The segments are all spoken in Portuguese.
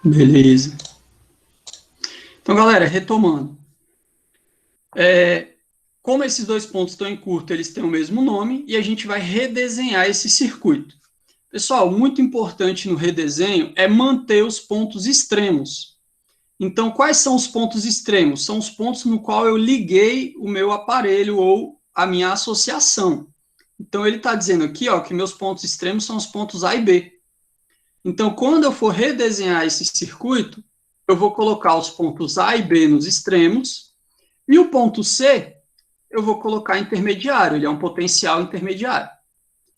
Beleza. Então, galera, retomando. Como esses dois pontos estão em curto, eles têm o mesmo nome, e a gente vai redesenhar esse circuito. Pessoal, muito importante no redesenho é manter os pontos extremos. Então, quais são os pontos extremos? São os pontos no qual eu liguei o meu aparelho ou a minha associação. Então, ele está dizendo aqui que meus pontos extremos são os pontos A e B. Então, quando eu for redesenhar esse circuito, eu vou colocar os pontos A e B nos extremos, e o ponto C eu vou colocar intermediário, ele é um potencial intermediário.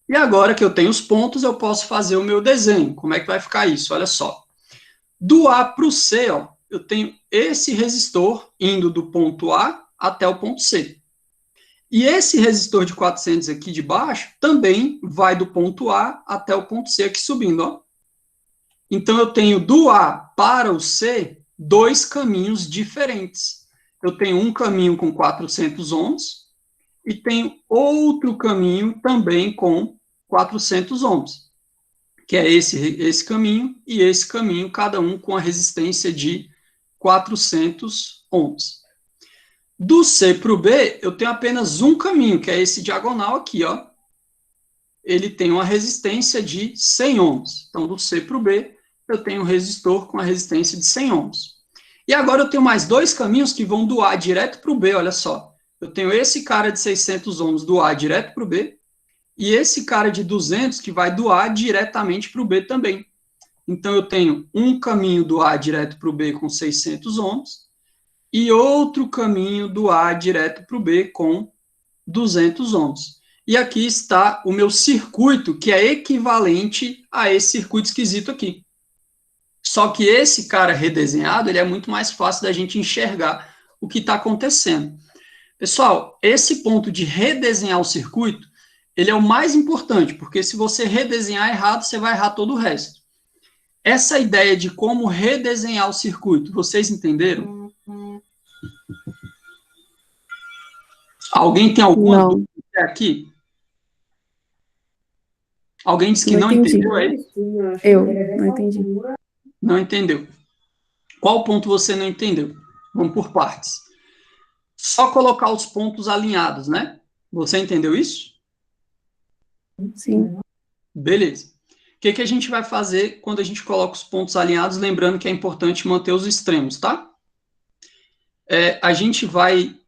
E agora que eu tenho os pontos, eu posso fazer o meu desenho. Como é que vai ficar isso? Olha só. Do A para o C, eu tenho esse resistor indo do ponto A até o ponto C. E esse resistor de 400 aqui de baixo também vai do ponto A até o ponto C aqui subindo. Então, eu tenho do A para o C dois caminhos diferentes. Eu tenho um caminho com 400 ohms e tenho outro caminho também com 400 ohms, que é esse caminho e esse caminho, cada um com a resistência de 400 ohms. Do C para o B, eu tenho apenas um caminho, que é esse diagonal aqui, Ele tem uma resistência de 100 ohms. Então, do C para o B, eu tenho um resistor com a resistência de 100 ohms. E agora eu tenho mais dois caminhos que vão do A direto para o B, olha só. Eu tenho esse cara de 600 ohms do A direto para o B, e esse cara de 200 que vai do A diretamente para o B também. Então, eu tenho um caminho do A direto para o B com 600 ohms, e outro caminho do A direto para o B com 200 ohms. E aqui está o meu circuito, que é equivalente a esse circuito esquisito aqui. Só que esse cara redesenhado, ele é muito mais fácil da gente enxergar o que está acontecendo. Pessoal, esse ponto de redesenhar o circuito, ele é o mais importante, porque se você redesenhar errado, você vai errar todo o resto. Essa ideia de como redesenhar o circuito, vocês entenderam? Alguém tem alguma Não, dúvida aqui? Alguém disse que não não entendi. entendeu, é isso? Eu não entendi. Não entendeu. Qual ponto você não entendeu? Vamos por partes. Só colocar os pontos alinhados, né? Você entendeu isso? Sim, Beleza. O que a gente vai fazer quando a gente coloca os pontos alinhados? Lembrando que é importante manter os extremos, tá? A gente vai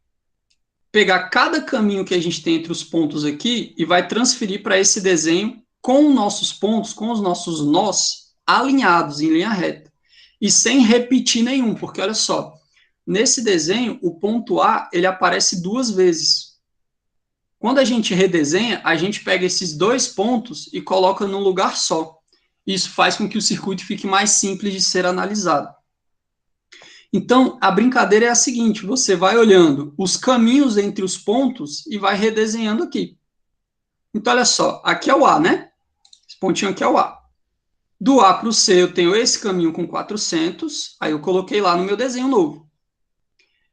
pegar cada caminho que a gente tem entre os pontos aqui e vai transferir para esse desenho com nossos pontos, com os nossos nós alinhados em linha reta. E sem repetir nenhum, porque olha só, nesse desenho, o ponto A, ele aparece duas vezes. Quando a gente redesenha, a gente pega esses dois pontos e coloca num lugar só. Isso faz com que o circuito fique mais simples de ser analisado. Então, a brincadeira é a seguinte, você vai olhando os caminhos entre os pontos e vai redesenhando aqui. Então, olha só, aqui é o A, né? Esse pontinho aqui é o A. Do A para o C, eu tenho esse caminho com 400, aí eu coloquei lá no meu desenho novo.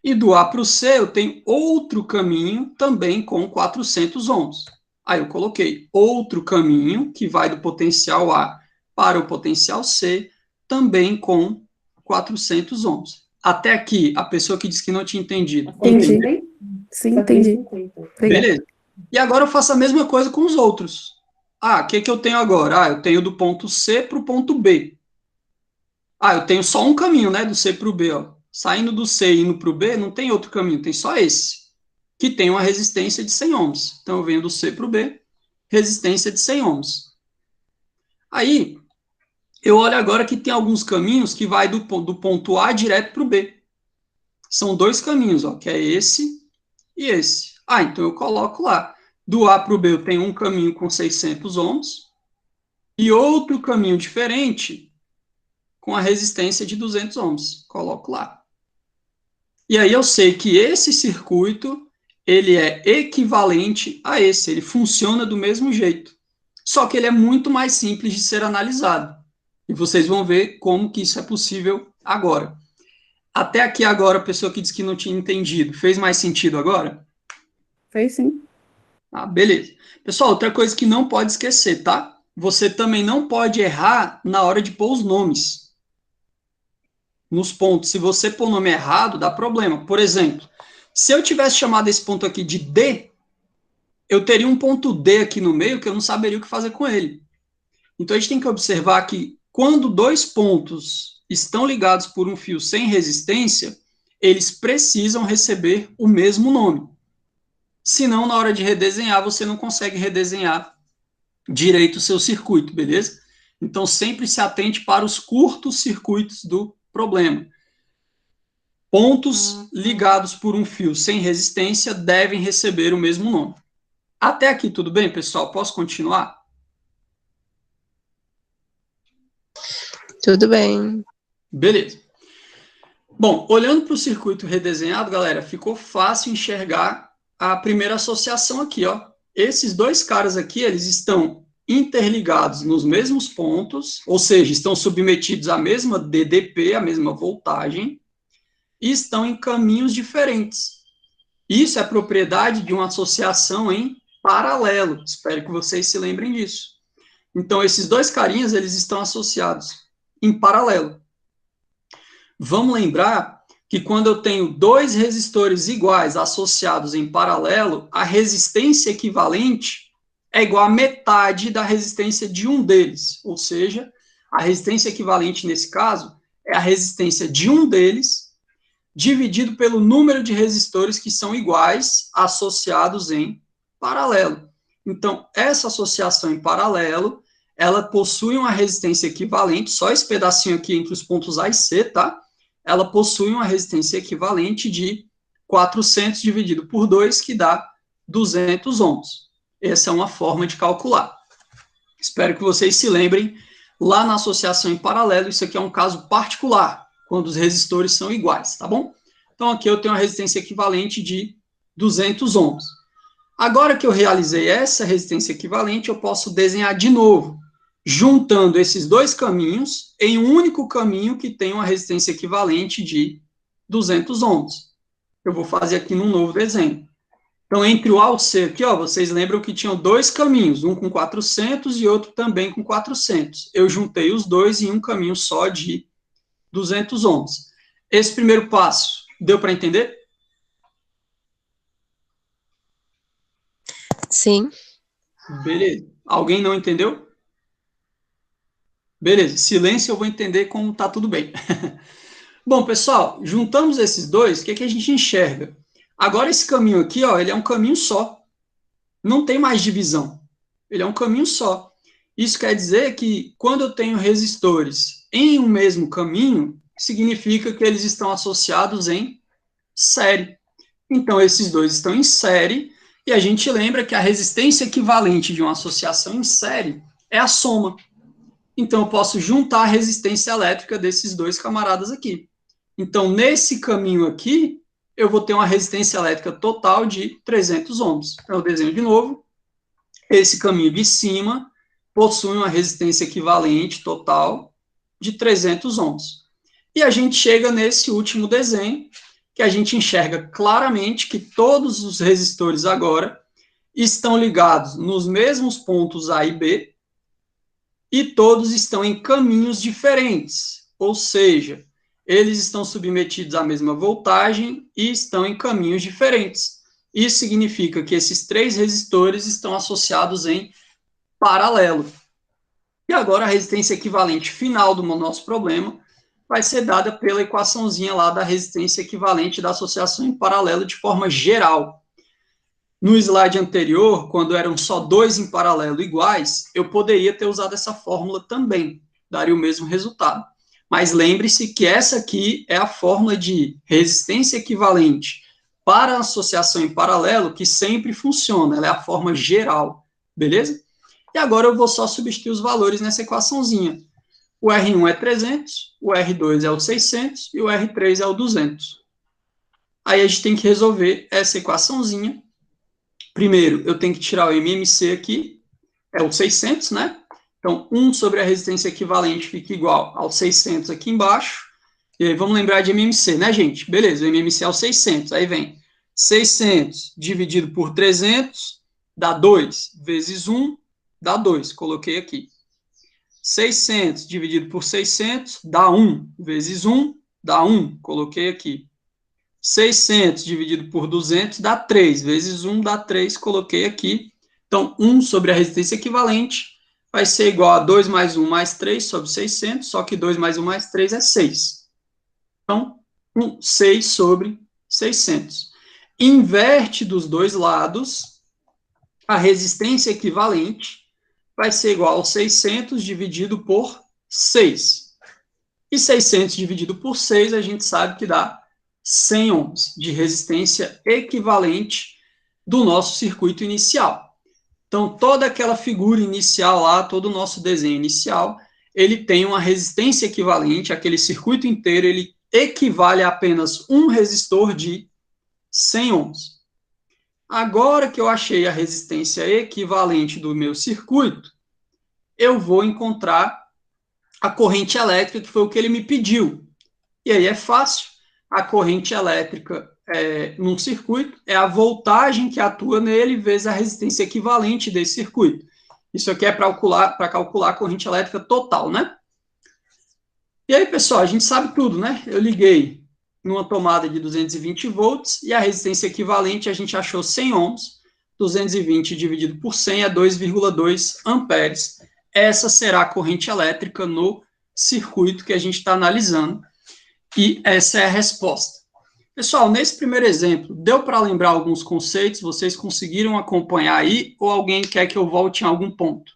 E do A para o C, eu tenho outro caminho também com 400 ohms. Aí eu coloquei outro caminho que vai do potencial A para o potencial C, também com 400 ohms. Até aqui, a pessoa que disse que não tinha entendido. entendi. Entendeu? Sim, entendi. Obrigada. Beleza. E agora eu faço a mesma coisa com os outros. O que eu tenho agora? Eu tenho do ponto C para o ponto B. Eu tenho só um caminho, né, do C para o B, Saindo do C e indo para o B, não tem outro caminho, tem só esse, que tem uma resistência de 100 ohms. Então, eu venho do C para o B, resistência de 100 ohms. Aí, eu olho agora que tem alguns caminhos que vai do ponto A direto para o B. São dois caminhos, que é esse e esse. Então eu coloco lá. Do A para o B eu tenho um caminho com 600 ohms e outro caminho diferente com a resistência de 200 ohms. Coloco lá. E aí eu sei que esse circuito, ele é equivalente a esse, ele funciona do mesmo jeito. Só que ele é muito mais simples de ser analisado. E vocês vão ver como que isso é possível agora. Até aqui agora, a pessoa que disse que não tinha entendido, fez mais sentido agora? Fez sim. Beleza. Pessoal, outra coisa que não pode esquecer, tá? Você também não pode errar na hora de pôr os nomes. nos pontos. Se você pôr o nome errado, dá problema. Por exemplo, se eu tivesse chamado esse ponto aqui de D, eu teria um ponto D aqui no meio que eu não saberia o que fazer com ele. Então, a gente tem que observar que quando dois pontos estão ligados por um fio sem resistência, eles precisam receber o mesmo nome. Senão, na hora de redesenhar, você não consegue redesenhar direito o seu circuito, beleza? Então, sempre se atente para os curtos circuitos do problema. Pontos ligados por um fio sem resistência devem receber o mesmo nome. Até aqui, tudo bem, pessoal? Posso continuar? Tudo bem. Beleza. Bom, olhando para o circuito redesenhado, galera, ficou fácil enxergar a primeira associação aqui, ó. Esses dois caras aqui, eles estão interligados nos mesmos pontos, ou seja, estão submetidos à mesma DDP, à mesma voltagem, e estão em caminhos diferentes. Isso é propriedade de uma associação em paralelo. Espero que vocês se lembrem disso. Então, esses dois carinhas, eles estão associados em paralelo. Vamos lembrar que quando eu tenho dois resistores iguais associados em paralelo, a resistência equivalente é igual a metade da resistência de um deles. Ou seja, a resistência equivalente nesse caso é a resistência de um deles dividido pelo número de resistores que são iguais associados em paralelo. Então, essa associação em paralelo, ela possui uma resistência equivalente, só esse pedacinho aqui entre os pontos A e C, tá? Ela possui uma resistência equivalente de 400 dividido por 2, que dá 200 ohms. Essa é uma forma de calcular. Espero que vocês se lembrem, lá na associação em paralelo, isso aqui é um caso particular, quando os resistores são iguais, tá bom? Então, aqui eu tenho uma resistência equivalente de 200 ohms. Agora que eu realizei essa resistência equivalente, eu posso desenhar de novo, juntando esses dois caminhos em um único caminho que tem uma resistência equivalente de 200 ohms. Eu vou fazer aqui num novo desenho. Então, entre o A e o C aqui, ó, vocês lembram que tinham dois caminhos, um com 400 e outro também com 400. Eu juntei os dois em um caminho só de 200 ohms. Esse primeiro passo, deu para entender? Sim. Beleza. Alguém não entendeu? Beleza. Silêncio, eu vou entender como tá tudo bem. Bom, pessoal, juntamos esses dois, o que que a gente enxerga? Agora, esse caminho aqui, ó, ele é um caminho só. Não tem mais divisão. Ele é um caminho só. Isso quer dizer que, quando eu tenho resistores em um mesmo caminho, significa que eles estão associados em série. Então, esses dois estão em série, e a gente lembra que a resistência equivalente de uma associação em série é a soma. Então, eu posso juntar a resistência elétrica desses dois camaradas aqui. Então, nesse caminho aqui, eu vou ter uma resistência elétrica total de 300 ohms. Então, eu desenho de novo. Esse caminho de cima possui uma resistência equivalente total de 300 ohms. E a gente chega nesse último desenho, que a gente enxerga claramente que todos os resistores agora estão ligados nos mesmos pontos A e B, e todos estão em caminhos diferentes, ou seja, eles estão submetidos à mesma voltagem e estão em caminhos diferentes. Isso significa que esses três resistores estão associados em paralelo. E agora a resistência equivalente final do nosso problema vai ser dada pela equaçãozinha lá da resistência equivalente da associação em paralelo de forma geral. No slide anterior, quando eram só dois em paralelo iguais, eu poderia ter usado essa fórmula também, daria o mesmo resultado. Mas lembre-se que essa aqui é a fórmula de resistência equivalente para a associação em paralelo que sempre funciona, ela é a forma geral, beleza? E agora eu vou só substituir os valores nessa equaçãozinha. O R1 é 300, o R2 é o 600 e o R3 é o 200. Aí a gente tem que resolver essa equaçãozinha. Primeiro, eu tenho que tirar o MMC aqui, é o 600, né? Então, 1 sobre a resistência equivalente fica igual ao 600 aqui embaixo. E aí, vamos lembrar de MMC, né, gente? Beleza, o MMC é o 600. Aí vem 600 dividido por 300, dá 2, vezes 1, dá 2. Coloquei aqui. 600 dividido por 600, dá 1, vezes 1, dá 1, coloquei aqui. 600 dividido por 200 dá 3, vezes 1 dá 3, coloquei aqui. Então, 1 sobre a resistência equivalente vai ser igual a 2 mais 1 mais 3 sobre 600, só que 2 mais 1 mais 3 é 6. Então, 6 sobre 600. Inverte dos dois lados, a resistência equivalente vai ser igual a 600 dividido por 6. E 600 dividido por 6, a gente sabe que dá 100 ohms de resistência equivalente do nosso circuito inicial. Então, toda aquela figura inicial lá, todo o nosso desenho inicial, ele tem uma resistência equivalente, aquele circuito inteiro, ele equivale a apenas um resistor de 100 ohms. Agora que eu achei a resistência equivalente do meu circuito, eu vou encontrar a corrente elétrica, que foi o que ele me pediu. E aí é fácil, a corrente elétrica num circuito é a voltagem que atua nele vezes a resistência equivalente desse circuito. Isso aqui é para calcular a corrente elétrica total, né? E aí, pessoal, a gente sabe tudo, né? Eu liguei numa tomada de 220 volts e a resistência equivalente a gente achou 100 ohms. 220 dividido por 100 é 2,2 amperes. Essa será a corrente elétrica no circuito que a gente está analisando. E essa é a resposta. Pessoal, nesse primeiro exemplo, deu para lembrar alguns conceitos? Vocês conseguiram acompanhar aí? Ou alguém quer que eu volte em algum ponto?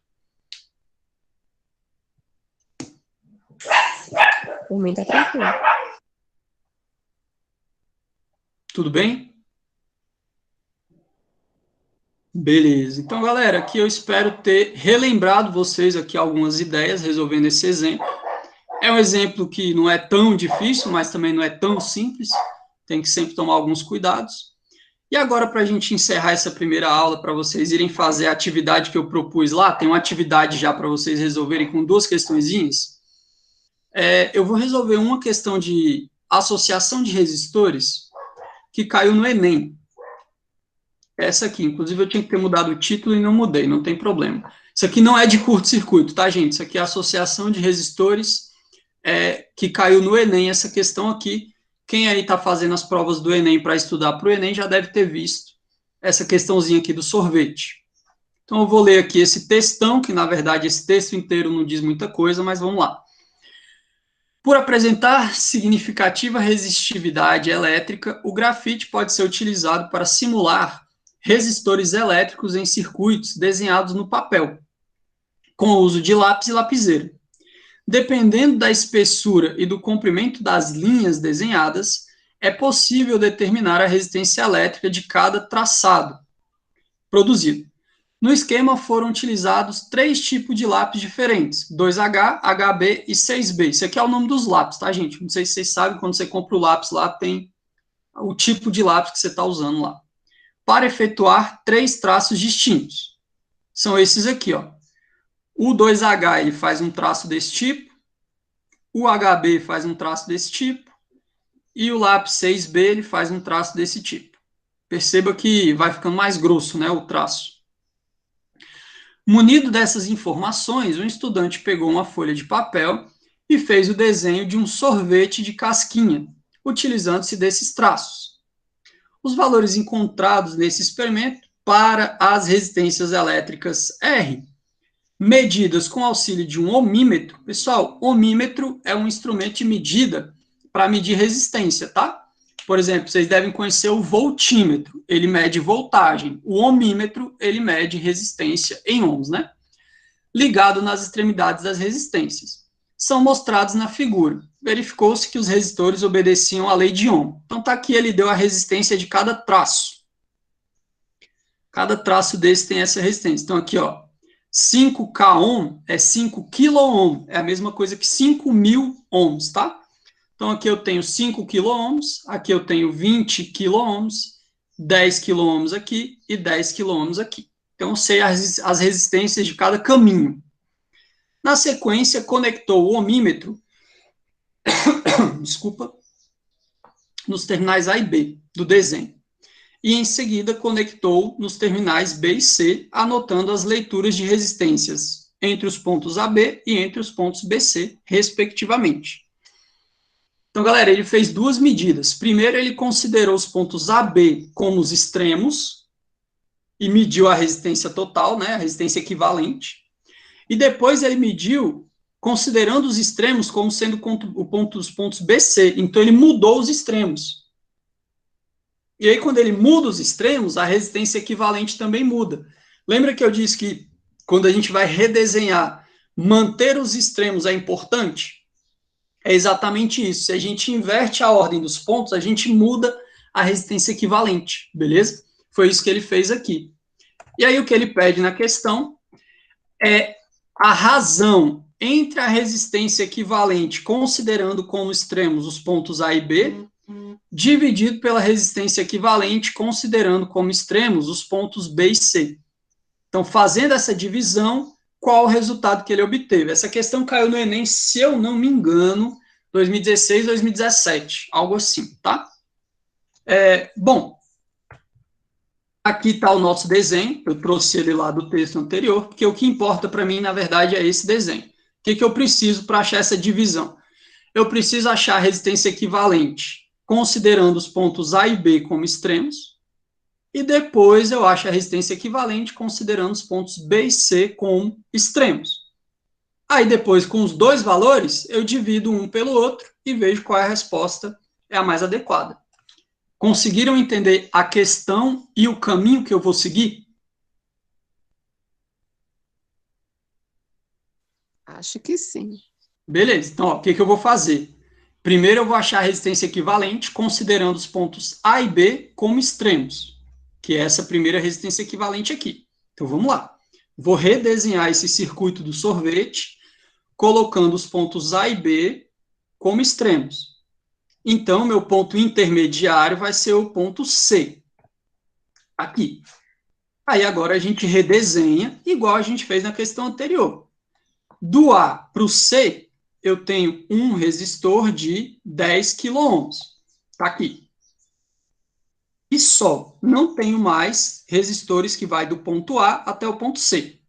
Por mim tá tranquilo. Tudo bem? Beleza. Então, galera, aqui eu espero ter relembrado vocês aqui algumas ideias resolvendo esse exemplo. É um exemplo que não é tão difícil, mas também não é tão simples. Tem que sempre tomar alguns cuidados. E agora, para a gente encerrar essa primeira aula, para vocês irem fazer a atividade que eu propus lá, tem uma atividade já para vocês resolverem com 2 questõezinhas. Eu vou resolver uma questão de associação de resistores que caiu no Enem. Essa aqui, inclusive eu tinha que ter mudado o título e não mudei, não tem problema. Isso aqui não é de curto-circuito, tá, gente? Isso aqui é associação de resistores que caiu no Enem, essa questão aqui. Quem aí está fazendo as provas do Enem para estudar para o Enem já deve ter visto essa questãozinha aqui do sorvete. Então, eu vou ler aqui esse textão, que na verdade esse texto inteiro não diz muita coisa, mas vamos lá. Por apresentar significativa resistividade elétrica, o grafite pode ser utilizado para simular resistores elétricos em circuitos desenhados no papel, com o uso de lápis e lapiseira. Dependendo da espessura e do comprimento das linhas desenhadas, é possível determinar a resistência elétrica de cada traçado produzido. No esquema foram utilizados 3 tipos de lápis diferentes, 2H, HB e 6B. Isso aqui é o nome dos lápis, tá, gente? Não sei se vocês sabem, quando você compra o lápis lá, tem o tipo de lápis que você está usando lá. Para efetuar 3 traços distintos. São esses aqui, ó. O 2H ele faz um traço desse tipo, o HB faz um traço desse tipo, e o lápis 6B ele faz um traço desse tipo. Perceba que vai ficando mais grosso, né, o traço. Munido dessas informações, o estudante pegou uma folha de papel e fez o desenho de um sorvete de casquinha, utilizando-se desses traços. Os valores encontrados nesse experimento para as resistências elétricas R, medidas com auxílio de um ohmímetro. Pessoal, ohmímetro é um instrumento de medida para medir resistência, tá? Por exemplo, vocês devem conhecer o voltímetro, ele mede voltagem. O ohmímetro, ele mede resistência em ohms, né? Ligado nas extremidades das resistências. São mostrados na figura. Verificou-se que os resistores obedeciam à lei de Ohm. Então, tá aqui, ele deu a resistência de cada traço. Cada traço desse tem essa resistência. Então, aqui, ó, 5K ohm é 5 kΩ, é a mesma coisa que 5.000 ohms, tá? Então, aqui eu tenho 5 kΩ, aqui eu tenho 20 kΩ, 10 kΩ aqui e 10 kΩ aqui. Então, eu sei as resistências de cada caminho. Na sequência, conectou o ohmímetro, desculpa, nos terminais A e B do desenho. E, em seguida, conectou nos terminais B e C, anotando as leituras de resistências entre os pontos AB e entre os pontos BC, respectivamente. Então, galera, ele fez duas medidas. Primeiro, ele considerou os pontos A, B como os extremos e mediu a resistência total, né, a resistência equivalente. E depois ele mediu considerando os extremos como sendo os pontos BC. Então, ele mudou os extremos. E aí, quando ele muda os extremos, a resistência equivalente também muda. Lembra que eu disse que quando a gente vai redesenhar, manter os extremos é importante? É exatamente isso. Se a gente inverte a ordem dos pontos, a gente muda a resistência equivalente, beleza? Foi isso que ele fez aqui. E aí, o que ele pede na questão é a razão entre a resistência equivalente, considerando como extremos os pontos A e B, dividido pela resistência equivalente, considerando como extremos os pontos B e C. Então, fazendo essa divisão, qual o resultado que ele obteve? Essa questão caiu no Enem, se eu não me engano, 2016, 2017, algo assim, tá? Bom, aqui está o nosso desenho, eu trouxe ele lá do texto anterior, porque o que importa para mim, na verdade, é esse desenho. O que eu preciso para achar essa divisão? Eu preciso achar a resistência equivalente, considerando os pontos A e B como extremos, e depois eu acho a resistência equivalente, considerando os pontos B e C como extremos. Aí depois, com os dois valores, eu divido um pelo outro e vejo qual é a resposta é a mais adequada. Conseguiram entender a questão e o caminho que eu vou seguir? Acho que sim. Beleza, então, ó, o que eu vou fazer? Primeiro eu vou achar a resistência equivalente, considerando os pontos A e B como extremos, que é essa primeira resistência equivalente aqui. Então, vamos lá. Vou redesenhar esse circuito do sorvete, colocando os pontos A e B como extremos. Então, meu ponto intermediário vai ser o ponto C. Aqui. Aí, agora a gente redesenha, igual a gente fez na questão anterior. Do A para o C, eu tenho um resistor de 10 kΩ. Está aqui. E só, não tenho mais resistores que vai do ponto A até o ponto C.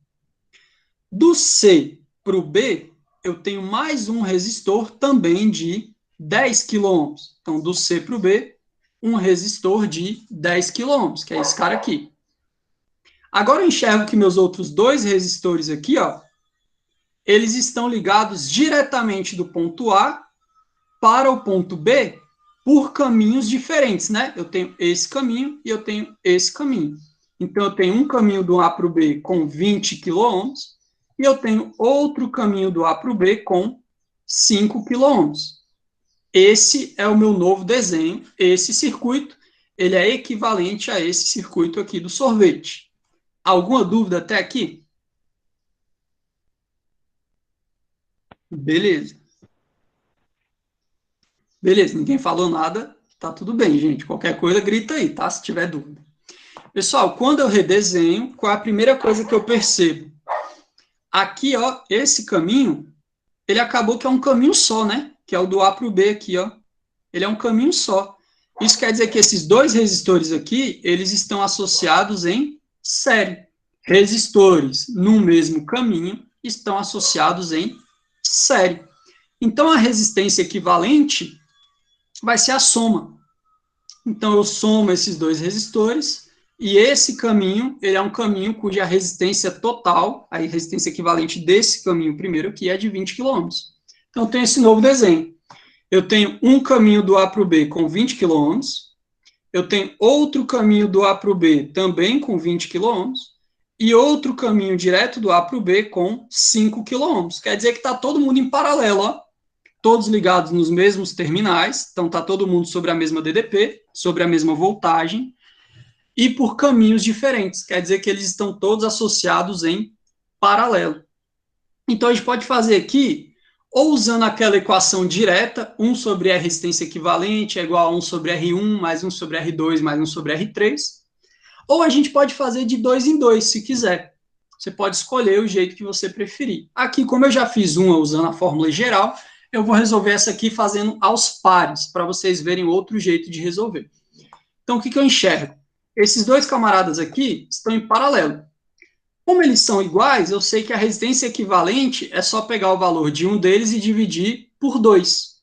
Do C para o B, eu tenho mais um resistor também de 10 kΩ. Então, do C para o B, um resistor de 10 kΩ, que é esse cara aqui. Agora eu enxergo que meus outros dois resistores aqui, ó, eles estão ligados diretamente do ponto A para o ponto B por caminhos diferentes, né? Eu tenho esse caminho e eu tenho esse caminho. Então, eu tenho um caminho do A para o B com 20 kΩ e eu tenho outro caminho do A para o B com 5 kΩ. Esse é o meu novo desenho, esse circuito, ele é equivalente a esse circuito aqui do sorvete. Alguma dúvida até aqui? Beleza. Beleza, ninguém falou nada, tá tudo bem, gente. Qualquer coisa, grita aí, tá? Se tiver dúvida. Pessoal, quando eu redesenho, qual é a primeira coisa que eu percebo? Aqui, ó, esse caminho, ele acabou que é um caminho só, né? Que é o do A para o B aqui, ó. Ele é um caminho só. Isso quer dizer que esses dois resistores aqui, eles estão associados em série. Resistores no mesmo caminho estão associados em série. Então, a resistência equivalente vai ser a soma. Então, eu somo esses dois resistores, e esse caminho, ele é um caminho cuja resistência total, a resistência equivalente desse caminho primeiro aqui, é de 20 kΩ. Então, eu tenho esse novo desenho. Eu tenho um caminho do A para o B com 20 kΩ, eu tenho outro caminho do A para o B também com 20 kΩ, e outro caminho direto do A para o B com 5 kΩ. Quer dizer que está todo mundo em paralelo, ó. Todos ligados nos mesmos terminais, então está todo mundo sobre a mesma DDP, sobre a mesma voltagem, e por caminhos diferentes, quer dizer que eles estão todos associados em paralelo. Então, a gente pode fazer aqui, ou usando aquela equação direta, 1 sobre R resistência equivalente é igual a 1 sobre R1, mais 1 sobre R2, mais 1 sobre R3, ou a gente pode fazer de 2 em 2, se quiser. Você pode escolher o jeito que você preferir. Aqui, como eu já fiz uma usando a fórmula geral, eu vou resolver essa aqui fazendo aos pares, para vocês verem outro jeito de resolver. Então, o que eu enxergo? Esses dois camaradas aqui estão em paralelo. Como eles são iguais, eu sei que a resistência equivalente é só pegar o valor de um deles e dividir por 2.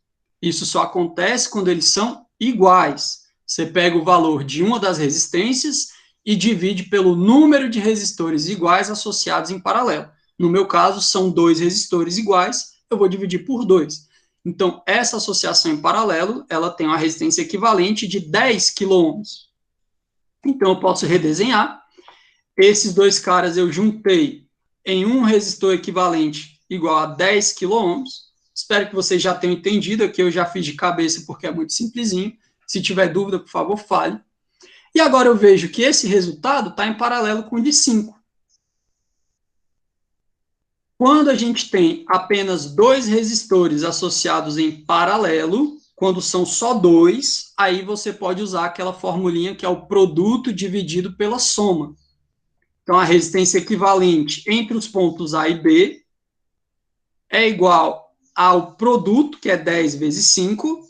Isso só acontece quando eles são iguais. Você pega o valor de uma das resistências e divide pelo número de resistores iguais associados em paralelo. No meu caso, são 2 resistores iguais, eu vou dividir por 2. Então, essa associação em paralelo, ela tem uma resistência equivalente de 10 kΩ. Então, eu posso redesenhar. Esses dois caras eu juntei em um resistor equivalente igual a 10 kΩ. Espero que vocês já tenham entendido, aqui eu já fiz de cabeça porque é muito simplesinho. Se tiver dúvida, por favor, fale. E agora eu vejo que esse resultado está em paralelo com o de 5. Quando a gente tem apenas 2 resistores associados em paralelo, quando são só 2, aí você pode usar aquela formulinha que é o produto dividido pela soma. Então, a resistência equivalente entre os pontos A e B é igual ao produto, que é 10 vezes 5,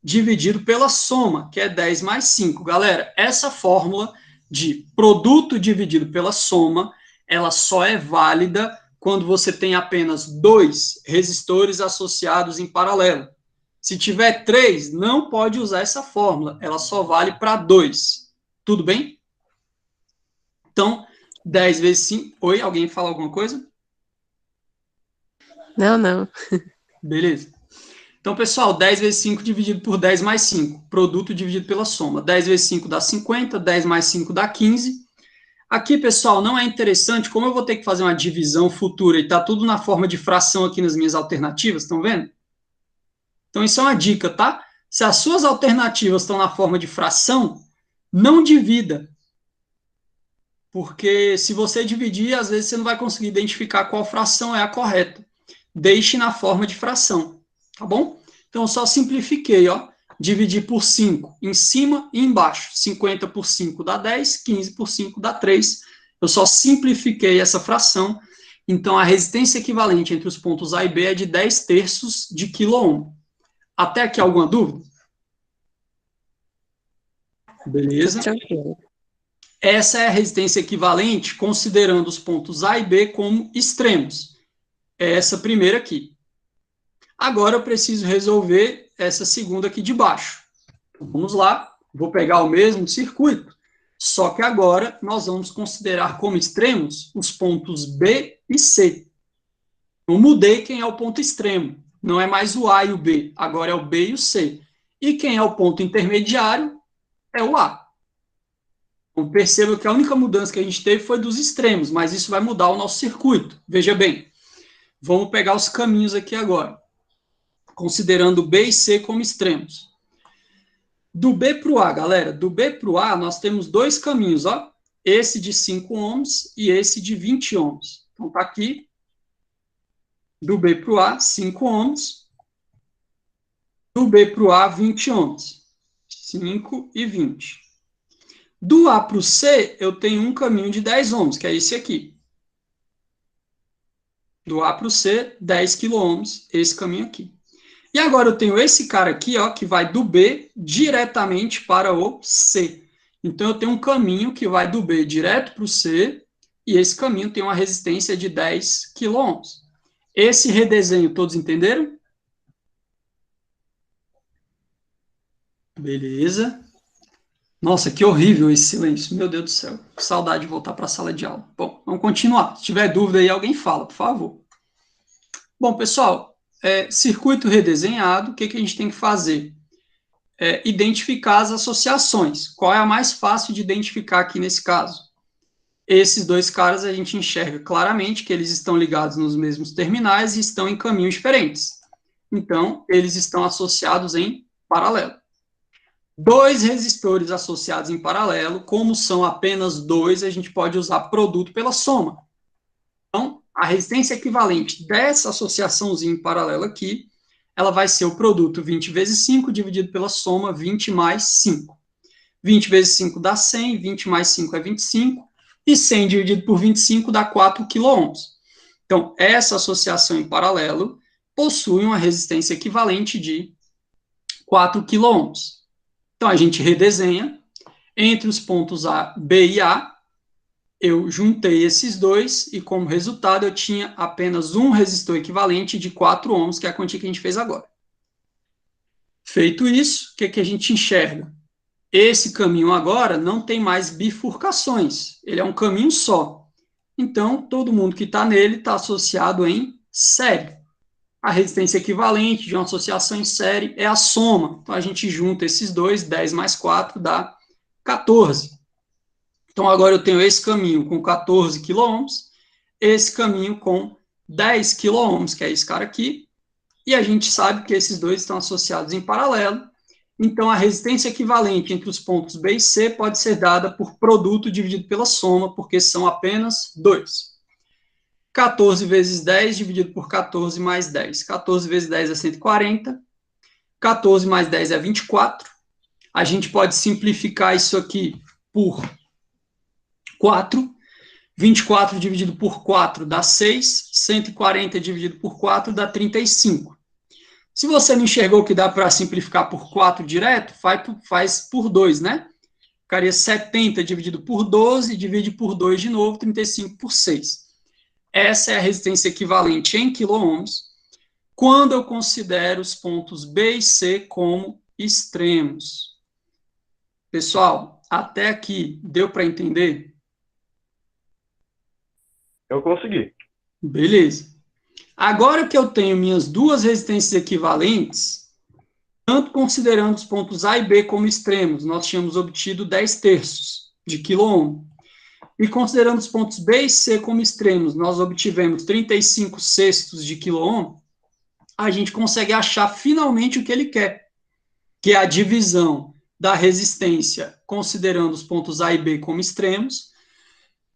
dividido pela soma, que é 10 mais 5. Galera, essa fórmula de produto dividido pela soma, ela só é válida quando você tem apenas 2 resistores associados em paralelo. Se tiver 3, não pode usar essa fórmula, ela só vale para 2. Tudo bem? Então, 10 vezes 5... Oi, alguém fala alguma coisa? Não, não. Beleza. Então, pessoal, 10 vezes 5 dividido por 10 mais 5. Produto dividido pela soma. 10 vezes 5 dá 50, 10 mais 5 dá 15. Aqui, pessoal, não é interessante, como eu vou ter que fazer uma divisão futura e está tudo na forma de fração aqui nas minhas alternativas, estão vendo? Então, isso é uma dica, tá? Se as suas alternativas estão na forma de fração, não divida. Porque se você dividir, às vezes você não vai conseguir identificar qual fração é a correta. Deixe na forma de fração, tá bom? Então, eu só simplifiquei, ó. Dividir por 5 em cima e embaixo. 50 por 5 dá 10, 15 por 5 dá 3. Eu só simplifiquei essa fração. Então, a resistência equivalente entre os pontos A e B é de 10 terços de quiloohm. Até aqui alguma dúvida? Beleza. Tranquilo. Essa é a resistência equivalente, considerando os pontos A e B como extremos. É essa primeira aqui. Agora eu preciso resolver essa segunda aqui de baixo. Vamos lá, vou pegar o mesmo circuito, só que agora nós vamos considerar como extremos os pontos B e C. Eu mudei quem é o ponto extremo, não é mais o A e o B, agora é o B e o C. E quem é o ponto intermediário é o A. Então, perceba que a única mudança que a gente teve foi dos extremos, mas isso vai mudar o nosso circuito. Veja bem, vamos pegar os caminhos aqui agora, considerando B e C como extremos. Do B para o A, galera, do B para o A, nós temos 2 caminhos, ó. Esse de 5 ohms e esse de 20 ohms. Então, tá aqui. Do B para o A, 5 ohms. Do B para o A, 20 ohms. 5 e 20. Do A para o C, eu tenho um caminho de 10 ohms, que é esse aqui. Do A para o C, 10 quiloohms, esse caminho aqui. E agora eu tenho esse cara aqui, ó, que vai do B diretamente para o C. Então eu tenho um caminho que vai do B direto para o C, e esse caminho tem uma resistência de 10 quiloohms. Esse redesenho, todos entenderam? Beleza. Nossa, que horrível esse silêncio. Meu Deus do céu. Que saudade de voltar para a sala de aula. Bom, vamos continuar. Se tiver dúvida aí, alguém fala, por favor. Bom, pessoal, circuito redesenhado, o que a gente tem que fazer? Identificar as associações. Qual é a mais fácil de identificar aqui nesse caso? Esses 2 caras a gente enxerga claramente que eles estão ligados nos mesmos terminais e estão em caminhos diferentes. Então, eles estão associados em paralelo. 2 resistores associados em paralelo, como são apenas 2, a gente pode usar produto pela soma. Então, a resistência equivalente dessa associaçãozinha em paralelo aqui, ela vai ser o produto 20 vezes 5 dividido pela soma 20 mais 5. 20 vezes 5 dá 100, 20 mais 5 é 25, e 100 dividido por 25 dá 4 quiloohms. Então, essa associação em paralelo possui uma resistência equivalente de 4 quiloohms. Então, a gente redesenha. Entre os pontos A, B e A, eu juntei esses 2, e como resultado eu tinha apenas um resistor equivalente de 4 ohms, que é a quantia que a gente fez agora. Feito isso, o que a gente enxerga? Esse caminho agora não tem mais bifurcações, ele é um caminho só. Então, todo mundo que está nele está associado em série. A resistência equivalente de uma associação em série é a soma. Então, a gente junta esses dois, 10 mais 4 dá 14. Então, agora eu tenho esse caminho com 14 quilôohms, esse caminho com 10 quilôohms, que é esse cara aqui, e a gente sabe que esses dois estão associados em paralelo. Então, a resistência equivalente entre os pontos B e C pode ser dada por produto dividido pela soma, porque são apenas 2. 14 vezes 10 dividido por 14 mais 10. 14 vezes 10 é 140. 14 mais 10 é 24. A gente pode simplificar isso aqui por 4. 24 dividido por 4 dá 6. 140 dividido por 4 dá 35. Se você não enxergou que dá para simplificar por 4 direto, faz por 2, né? Ficaria 70 dividido por 12, divide por 2 de novo, 35 por 6. Essa é a resistência equivalente em quiloohms, quando eu considero os pontos B e C como extremos. Pessoal, até aqui, deu para entender? Eu consegui. Beleza. Agora que eu tenho minhas duas resistências equivalentes, tanto considerando os pontos A e B como extremos, nós tínhamos obtido 10 terços de quiloohm. E considerando os pontos B e C como extremos, nós obtivemos 35 sextos de quiloohm, a gente consegue achar finalmente o que ele quer, que é a divisão da resistência, considerando os pontos A e B como extremos,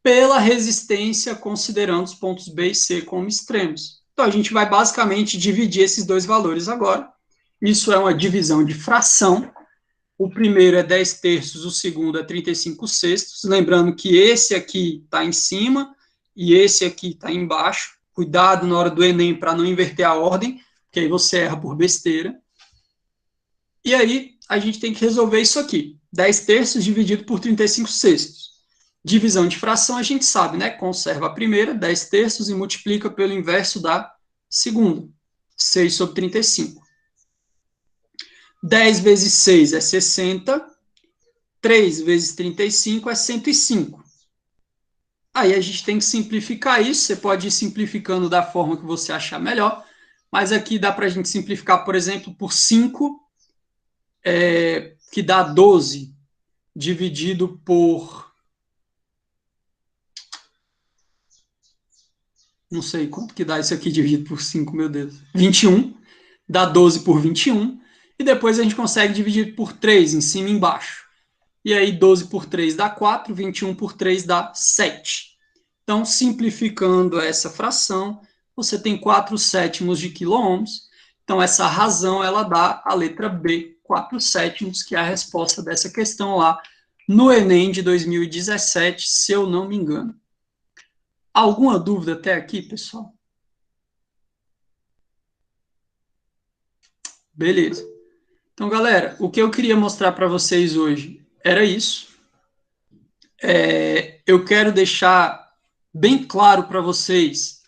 pela resistência, considerando os pontos B e C como extremos. Então, a gente vai basicamente dividir esses dois valores agora. Isso é uma divisão de fração. O primeiro é 10 terços, o segundo é 35 sextos. Lembrando que esse aqui está em cima e esse aqui está embaixo. Cuidado na hora do Enem para não inverter a ordem, porque aí você erra por besteira. E aí, a gente tem que resolver isso aqui. 10 terços dividido por 35 sextos. Divisão de fração, a gente sabe, né? Conserva a primeira, 10 terços, e multiplica pelo inverso da segunda. 6 sobre 35. 10 vezes 6 é 60. 3 vezes 35 é 105. Aí a gente tem que simplificar isso. Você pode ir simplificando da forma que você achar melhor. Mas aqui dá para a gente simplificar, por exemplo, por 5, que dá 12, dividido por... Não sei quanto que dá isso aqui dividido por 5, meu Deus. 21. Dá 12 por 21. E depois a gente consegue dividir por 3, em cima e embaixo. E aí 12 por 3 dá 4, 21 por 3 dá 7. Então, simplificando essa fração, você tem 4 sétimos de quiloohms. Então, essa razão, ela dá a letra B, 4 sétimos, que é a resposta dessa questão lá no Enem de 2017, se eu não me engano. Alguma dúvida até aqui, pessoal? Beleza. Então, galera, o que eu queria mostrar para vocês hoje era isso. Eu quero deixar bem claro para vocês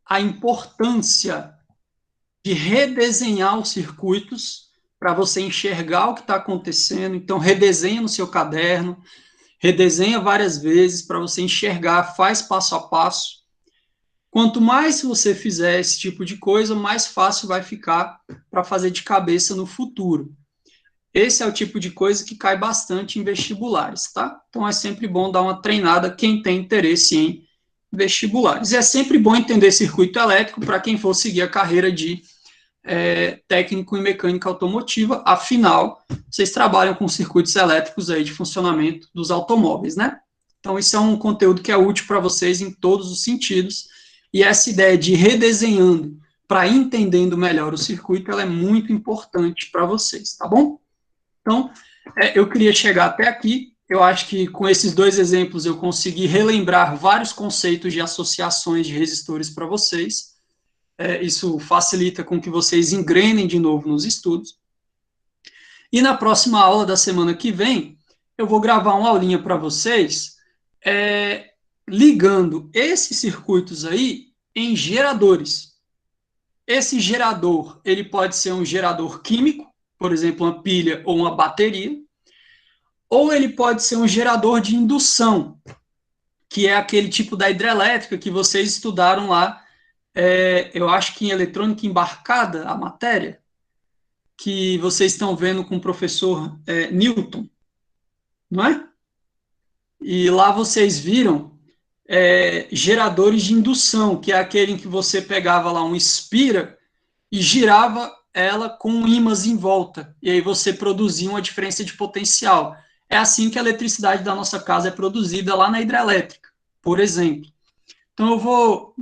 a importância de redesenhar os circuitos para você enxergar o que está acontecendo. Então, redesenha no seu caderno, redesenha várias vezes para você enxergar, faz passo a passo. Quanto mais você fizer esse tipo de coisa, mais fácil vai ficar para fazer de cabeça no futuro. Esse é o tipo de coisa que cai bastante em vestibulares, tá? Então é sempre bom dar uma treinada quem tem interesse em vestibulares. E é sempre bom entender circuito elétrico para quem for seguir a carreira de técnico em mecânica automotiva, afinal, vocês trabalham com circuitos elétricos aí de funcionamento dos automóveis, né? Então isso é um conteúdo que é útil para vocês em todos os sentidos, e essa ideia de ir redesenhando para entendendo melhor o circuito, ela é muito importante para vocês, tá bom? Então, eu queria chegar até aqui. Eu acho que com esses dois exemplos eu consegui relembrar vários conceitos de associações de resistores para vocês. Isso facilita com que vocês engrenem de novo nos estudos. E na próxima aula da semana que vem, eu vou gravar uma aulinha para vocês, ligando esses circuitos aí em geradores. Esse gerador, ele pode ser um gerador químico, por exemplo, uma pilha ou uma bateria, ou ele pode ser um gerador de indução, que é aquele tipo da hidrelétrica que vocês estudaram lá, eu acho que em eletrônica embarcada, a matéria, que vocês estão vendo com o professor Newton, não é? E lá vocês viram geradores de indução, que é aquele em que você pegava lá um espira e girava ela com ímãs em volta, e aí você produzia uma diferença de potencial. É assim que a eletricidade da nossa casa é produzida lá na hidrelétrica, por exemplo. Então eu vou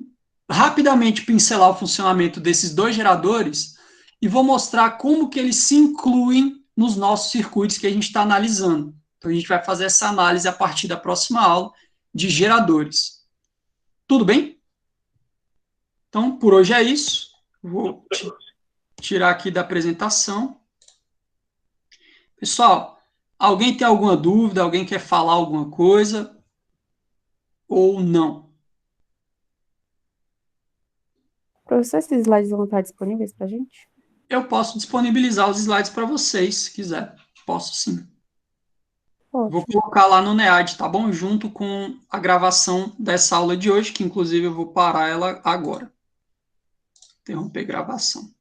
rapidamente pincelar o funcionamento desses dois geradores e vou mostrar como que eles se incluem nos nossos circuitos que a gente está analisando. Então a gente vai fazer essa análise a partir da próxima aula de geradores. Tudo bem? Então, por hoje é isso. Vou tirar aqui da apresentação. Pessoal, alguém tem alguma dúvida? Alguém quer falar alguma coisa? Ou não? Professor, esses slides vão estar disponíveis para a gente? Eu posso disponibilizar os slides para vocês, se quiser. Posso sim. Ótimo. Vou colocar lá no NEAD, tá bom? Junto com a gravação dessa aula de hoje, que inclusive eu vou parar ela agora. Interromper gravação.